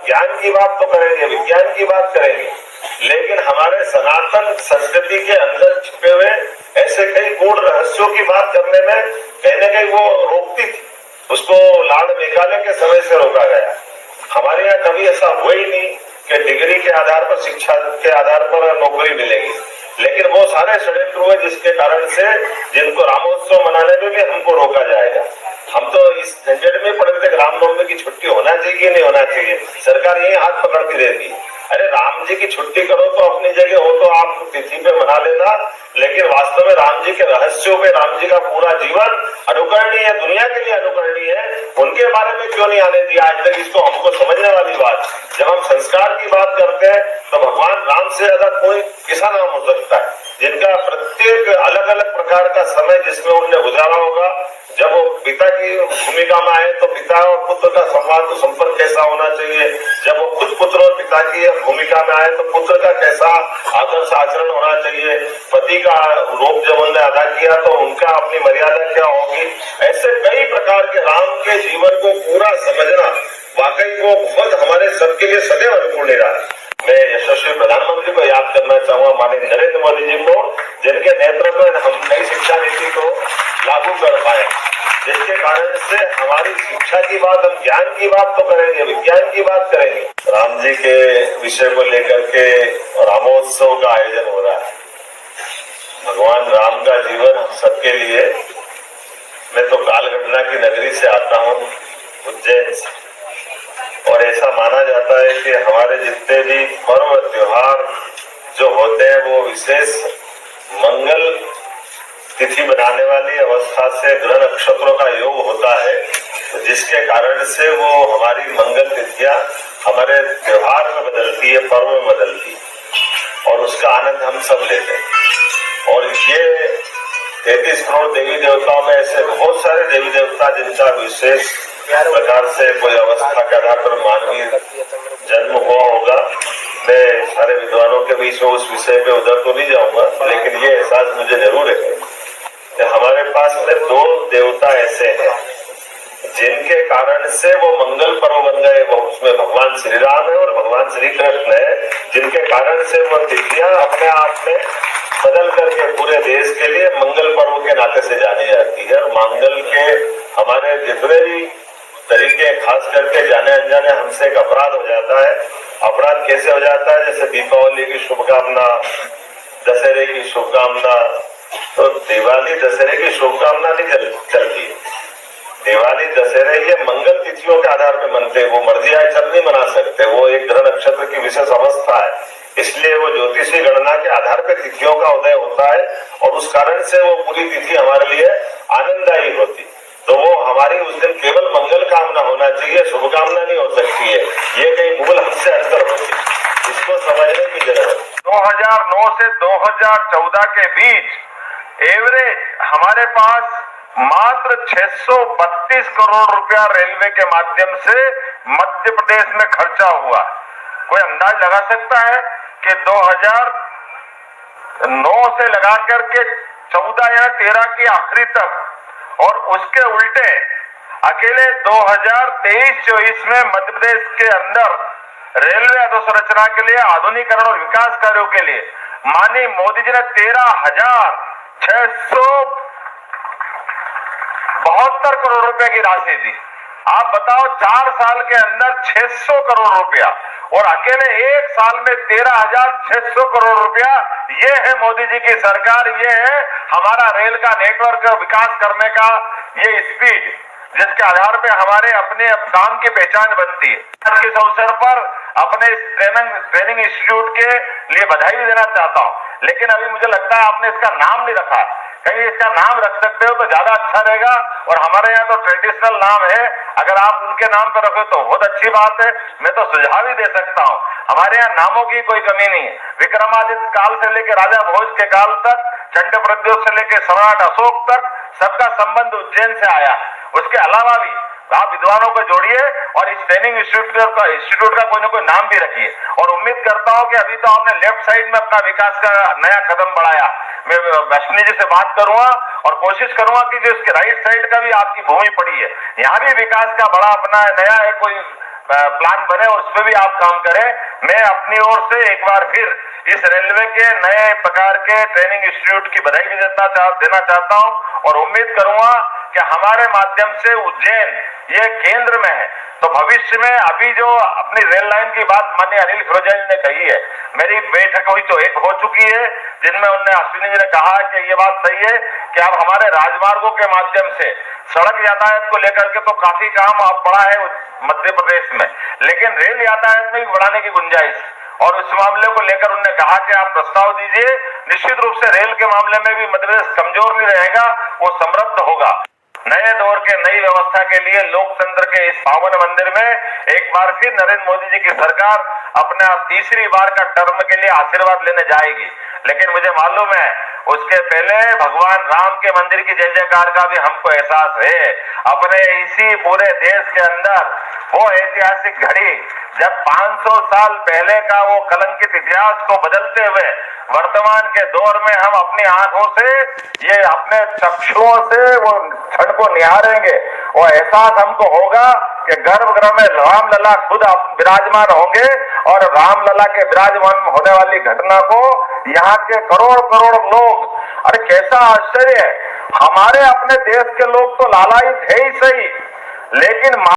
ज्ञान की बात तो करेंगे, विज्ञान की बात करेंगे, लेकिन हमारे सनातन संस्कृति के अंदर छिपे हुए ऐसे कई गूढ़ रहस्यों की बात करने में कहीं न कहीं वो रोकती थी। उसको लाड़ निकाले के समय से रोका गया। हमारे यहाँ कभी ऐसा हुआ ही नहीं कि डिग्री के आधार पर, शिक्षा के आधार पर नौकरी मिलेगी, लेकिन वो सारे षड्यंत्र हुए जिसके कारण से जिनको रामोत्सव मनाने में भी हमको रोका जाएगा। हम तो इस झंझट में पड़ गए, रामनवमी की छुट्टी होना चाहिए कि नहीं होना चाहिए, सरकार यही हाथ पकड़ती रहती है। अरे राम जी की छुट्टी करो तो अपनी जगह हो तो आप तिथि पे मना लेना, लेकिन वास्तव में राम जी के रहस्यों पे, राम जी का पूरा जीवन अनुकरणीय है, दुनिया के लिए अनुकरणीय है, उनके बारे में क्यों नहीं आने दिया आज तक, इसको हमको समझने वाली बात। जब हम संस्कार की बात करते हैं तो भगवान राम से ज्यादा कोई किसा नाम हो सकता है, जिनका प्रत्येक अलग अलग प्रकार का समय जिसमें उन्होंने गुजारा होगा। जब वो पिता की भूमिका में आए तो पिता और पुत्र का संवाद, संपर्क कैसा होना चाहिए, जब वो खुद पुत्र और पिता की भूमिका में आए तो पुत्र का कैसा आदर्श आचरण होना चाहिए, पति का रूप जब उन्होंने अदा किया तो उनका अपनी मर्यादा क्या होगी, ऐसे कई प्रकार के राम के जीवन को पूरा समझना वाकई वो बहुत हमारे सबके लिए सदैव अनुकूल रहा। मैं यशस्वी प्रधानमंत्री को याद करना चाहूंगा, माननीय नरेंद्र मोदी जी को, जिनके नेतृत्व में हम नई शिक्षा नीति को लागू कर पाए, जिसके कारण से हमारी शिक्षा की बात, हम ज्ञान की बात तो करेंगे, विज्ञान की बात करेंगे। राम जी के विषय को लेकर के रामोत्सव का आयोजन हो रहा है। भगवान राम का जीवन हम सबके लिए, मैं तो काल घटना की नगरी से आता हूँ, उज्जैन से, और ऐसा माना जाता है कि हमारे जितने भी पर्व त्योहार जो होते हैं वो विशेष मंगल तिथि बनाने वाली अवस्था से ग्रह नक्षत्रों का योग होता है, तो जिसके कारण से वो हमारी मंगल तिथियां हमारे त्योहार में बदलती है, पर्व में बदलती है, और उसका आनंद हम सब लेते हैं। और ये 33 करोड़ देवी देवताओं में ऐसे बहुत सारे देवी देवता जिनका विशेष प्रकार से कोई अवस्था के आधार पर मानवीय जन्म हुआ होगा। मैं सारे विद्वानों के बीच में उस विषय पे उधर तो नहीं जाऊंगा, लेकिन ये एहसास मुझे जरूर है कि हमारे पास में दो देवता ऐसे हैं जिनके कारण से वो मंगल पर्व बन गए। वो उसमें भगवान श्री राम है और भगवान श्री कृष्ण है, जिनके कारण से वो तिथियां अपने आप में बदल करके पूरे देश के लिए मंगल पर्व के नाते से जानी जाती है। और मंगल के हमारे जितने भी तरीके, खास करके जाने अनजाने हमसे एक अपराध हो जाता है। अपराध कैसे हो जाता है? जैसे दीपावली की शुभकामना, दशहरे की शुभकामना, तो दिवाली दशहरे की शुभकामना नहीं चलती। दिवाली दशहरे ये मंगल तिथियों के आधार पर मनते, वो मर्जी आए चल नहीं मना सकते, वो एक ग्रह नक्षत्र की विशेष अवस्था है, इसलिए वो ज्योतिषी गणना के आधार पर तिथियों का उदय होता है, और उस कारण से वो पूरी तिथि हमारे लिए आनंददायी होती। तो वो हमारी उस दिन केवल मंगल कामना होना चाहिए, शुभकामना नहीं हो सकती है, ये कई मूल हमसे अंतर होती है, इसको समझने की जरूरत। 2009 से 2014 के बीच एवरेज हमारे पास मात्र 632 करोड़ रुपया रेलवे के माध्यम से मध्य प्रदेश में खर्चा हुआ। कोई अंदाज लगा सकता है कि 2009 से लगा करके 14 या 13 की आखिरी तक, और उसके उल्टे अकेले 2023-24 में मध्य प्रदेश के अंदर रेलवे अधोसंरचना के लिए, आधुनिकीकरण और विकास कार्यों के लिए माननीय मोदी जी ने 13,672 करोड़ रुपए की राशि दी। आप बताओ, 4 साल के अंदर 600 करोड़ रुपया, और अकेले एक साल में 13,600 करोड़ रुपया। ये है मोदी जी की सरकार, ये है हमारा रेल का नेटवर्क विकास करने का ये स्पीड, जिसके आधार पे हमारे अपने काम की पहचान बनती है। आज के इस अवसर पर अपने इस ट्रेनिंग इंस्टीट्यूट के लिए बधाई भी देना चाहता हूं, लेकिन अभी मुझे लगता है आपने इसका नाम नहीं रखा है। कहीं इसका नाम रख सकते हो तो ज्यादा अच्छा रहेगा, और हमारे यहाँ तो ट्रेडिशनल नाम है, अगर आप उनके नाम पर रखो तो बहुत अच्छी बात है। मैं तो सुझाव ही दे सकता हूँ, हमारे यहाँ नामों की कोई कमी नहीं है। विक्रमादित्य काल से लेकर राजा भोज के काल तक, चंड प्रद्योत से लेकर सम्राट अशोक तक, सबका संबंध उज्जैन से आया। उसके अलावा भी आप विद्वानों को जोड़िए और इस ट्रेनिंग इंस्टीट्यूट का कोई ना कोई नाम भी रखिए, और उम्मीद करता हूं कि अभी तो आपने लेफ्ट साइड में अपना विकास का नया कदम बढ़ाया। मैं अश्विनी जी से बात करूंगा और कोशिश करूंगा कि जो इसके राइट साइड का भी आपकी भूमि पड़ी है, यहाँ भी विकास का बड़ा अपना नया एक कोई प्लान बने और उस पर भी आप काम करें। मैं अपनी ओर से एक बार फिर इस रेलवे के नए प्रकार के ट्रेनिंग इंस्टीट्यूट की बधाई भी देना चाहता हूं और उम्मीद करूंगा कि हमारे माध्यम से उज्जैन ये केंद्र में है, तो भविष्य में अभी जो अपनी रेल लाइन की बात माननीय अनिल फिरोजिया जी ने कही है, मेरी बैठक हुई तो एक हो चुकी है जिनमें उन्होंने अश्विनी जी ने कहा कि ये बात सही है कि अब हमारे राजमार्गों के माध्यम से सड़क यातायात को लेकर के तो काफी काम अब बढ़ा है मध्य प्रदेश में, लेकिन रेल यातायात में भी बढ़ाने की गुंजाइश और इस मामले को लेकर उन्होंने कहा कि आप प्रस्ताव दीजिए। निश्चित रूप से रेल के मामले में भी मध्य प्रदेश कमजोर नहीं रहेगा, वो समृद्ध होगा। नए दौर के नई व्यवस्था के लिए लोकतंत्र के इस पावन मंदिर में एक बार फिर नरेंद्र मोदी जी की सरकार अपना तीसरी बार का टर्म के लिए आशीर्वाद लेने जाएगी, लेकिन मुझे मालूम है उसके पहले भगवान राम के मंदिर की जय जयकार का भी हमको एहसास है। अपने इसी पूरे देश के अंदर वो ऐतिहासिक घड़ी जब 500 साल पहले का वो कलंकित इतिहास को बदलते हुए वर्तमान के दौर में हम अपनी आंखों से ये अपने चक्षुओं से वो क्षण को निहारेंगे, वो एहसास हमको होगा कि गर्भगृह में रामलला खुद विराजमान होंगे और रामलला के विराजमान होने वाली घटना को यहाँ के करोड़ करोड़ लोग, अरे कैसा आश्चर्य है, हमारे अपने देश के लोग तो लालायित है ही सही, लेकिन